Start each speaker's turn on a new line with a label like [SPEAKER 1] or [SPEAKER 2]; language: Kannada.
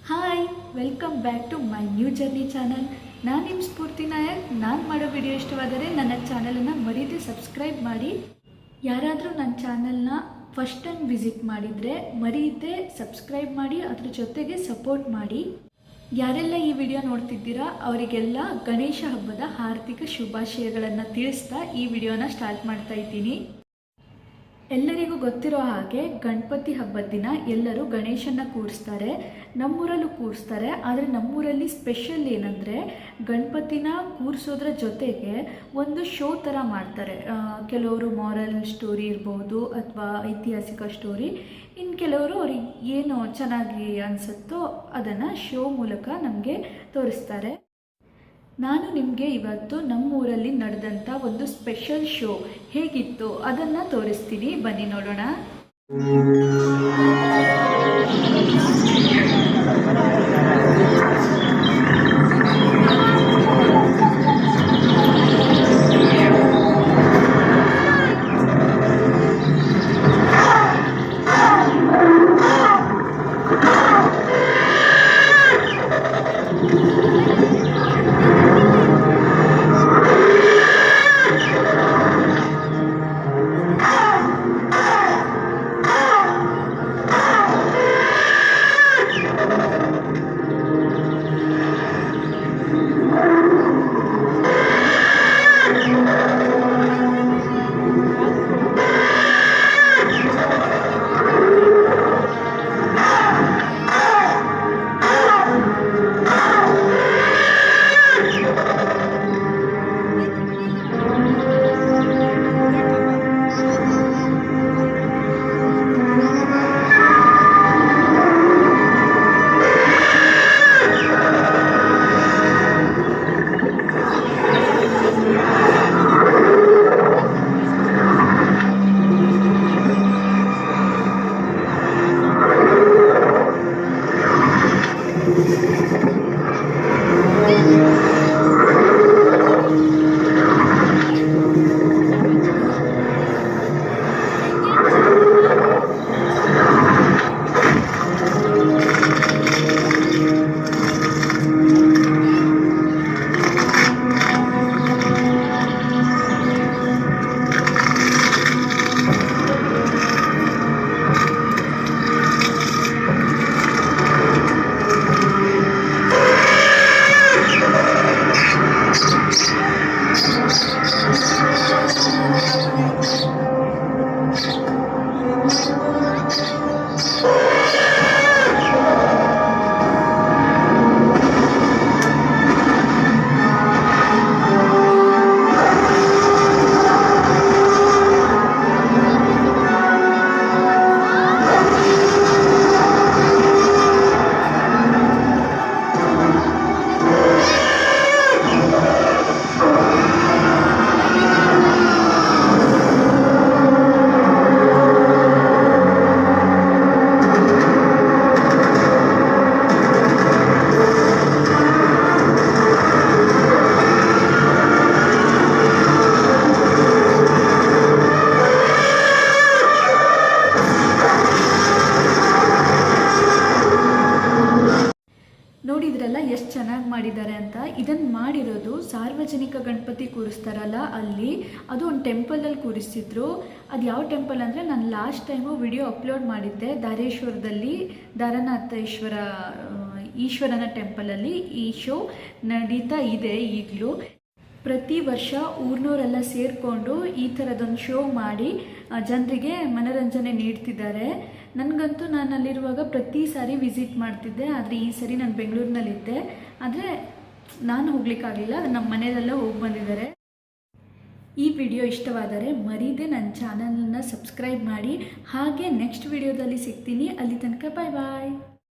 [SPEAKER 1] Hi, welcome back to my new journey channel. ನಾನು ನಿಮ್ಮ ಸ್ಫೂರ್ತಿ ನಾಯಕ್. ನಾನು ಮಾಡೋ ವಿಡಿಯೋ ಇಷ್ಟವಾದರೆ ನನ್ನ ಚಾನಲನ್ನು ಮರೀದೆ ಸಬ್ಸ್ಕ್ರೈಬ್ ಮಾಡಿ. ಯಾರಾದರೂ ನನ್ನ ಚಾನಲ್ನ ಫಸ್ಟ್ ಟೈಮ್ ವಿಸಿಟ್ ಮಾಡಿದರೆ ಮರೀದೆ ಸಬ್ಸ್ಕ್ರೈಬ್ ಮಾಡಿ, ಅದ್ರ ಜೊತೆಗೆ ಸಪೋರ್ಟ್ ಮಾಡಿ. ಯಾರೆಲ್ಲ ಈ ವಿಡಿಯೋ ನೋಡ್ತಿದ್ದೀರಾ ಅವರಿಗೆಲ್ಲ ಗಣೇಶ ಹಬ್ಬದ ಹಾರ್ದಿಕ ಶುಭಾಶಯಗಳನ್ನು ತಿಳಿಸ್ತಾ ಈ ವಿಡಿಯೋನ ಸ್ಟಾರ್ಟ್ ಮಾಡ್ತಾ ಇದ್ದೀನಿ. ಎಲ್ಲರಿಗೂ ಗೊತ್ತಿರೋ ಹಾಗೆ ಗಣಪತಿ ಹಬ್ಬದ ದಿನ ಎಲ್ಲರೂ ಗಣೇಶನ ಕೂರಿಸ್ತಾರೆ, ನಮ್ಮೂರಲ್ಲೂ ಕೂರಿಸ್ತಾರೆ. ಆದರೆ ನಮ್ಮೂರಲ್ಲಿ ಸ್ಪೆಷಲ್ ಏನಂದರೆ ಗಣಪತಿನ ಕೂರಿಸೋದ್ರ ಜೊತೆಗೆ ಒಂದು ಶೋ ಥರ ಮಾಡ್ತಾರೆ. ಕೆಲವರು ಮಾರಲ್ ಸ್ಟೋರಿ ಇರ್ಬೋದು ಅಥವಾ ಐತಿಹಾಸಿಕ ಸ್ಟೋರಿ, ಇನ್ನು ಕೆಲವರು ಅವ್ರಿಗೆ ಏನು ಚೆನ್ನಾಗಿ ಅನಿಸುತ್ತೋ ಅದನ್ನು ಶೋ ಮೂಲಕ ನಮಗೆ ತೋರಿಸ್ತಾರೆ. ನಾನು ನಿಮಗೆ ಇವತ್ತು ನಮ್ಮೂರಲ್ಲಿ ನಡೆದಂಥ ಒಂದು ಸ್ಪೆಷಲ್ ಶೋ ಹೇಗಿತ್ತು ಅದನ್ನು ತೋರಿಸ್ತೀನಿ, ಬನ್ನಿ ನೋಡೋಣ. ನೋಡಿದ್ರಲ್ಲ ಎಷ್ಟು ಚೆನ್ನಾಗಿ ಮಾಡಿದ್ದಾರೆ ಅಂತ. ಇದನ್ನು ಮಾಡಿರೋದು ಸಾರ್ವಜನಿಕ ಗಣಪತಿ ಕೂರಿಸ್ತಾರಲ್ಲ ಅಲ್ಲಿ, ಅದು ಒಂದು ಟೆಂಪಲಲ್ಲಿ ಕೂರಿಸ್ತಿದ್ರು. ಅದು ಯಾವ ಟೆಂಪಲ್ ಅಂದರೆ ನಾನು ಲಾಸ್ಟ್ ಟೈಮು ವಿಡಿಯೋ ಅಪ್ಲೋಡ್ ಮಾಡಿದ್ದೆ, ಧಾರೇಶ್ವರದಲ್ಲಿ ಧಾರನಾಥೇಶ್ವರ ಈಶ್ವರನ ಟೆಂಪಲಲ್ಲಿ ಈ ಶೋ ನಡೀತಾ ಇದೆ ಈಗಲೂ. ಪ್ರತಿ ವರ್ಷ ಊರಿನವರೆಲ್ಲ ಸೇರಿಕೊಂಡು ಈ ಥರದೊಂದು ಶೋ ಮಾಡಿ ಜನರಿಗೆ ಮನೋರಂಜನೆ ನೀಡ್ತಿದ್ದಾರೆ. ನನಗಂತೂ ನಾನು ಅಲ್ಲಿರುವಾಗ ಪ್ರತಿ ಸಾರಿ ವಿಸಿಟ್ ಮಾಡ್ತಿದ್ದೆ, ಆದರೆ ಈ ಸರಿ ನಾನು ಬೆಂಗಳೂರಿನಲ್ಲಿದ್ದೆ, ಆದರೆ ನಾನು ಹೋಗ್ಲಿಕ್ಕಾಗಲಿಲ್ಲ. ನಮ್ಮ ಮನೆಯಲ್ಲೆಲ್ಲ ಹೋಗಿ ಬಂದಿದ್ದಾರೆ. ಈ ವಿಡಿಯೋ ಇಷ್ಟವಾದರೆ ಮರೀದೆ ನನ್ನ ಚಾನಲನ್ನು ಸಬ್ಸ್ಕ್ರೈಬ್ ಮಾಡಿ. ಹಾಗೆ ನೆಕ್ಸ್ಟ್ ವಿಡಿಯೋದಲ್ಲಿ ಸಿಗ್ತೀನಿ. ಅಲ್ಲಿ ತನಕ ಬಾಯ್ ಬಾಯ್.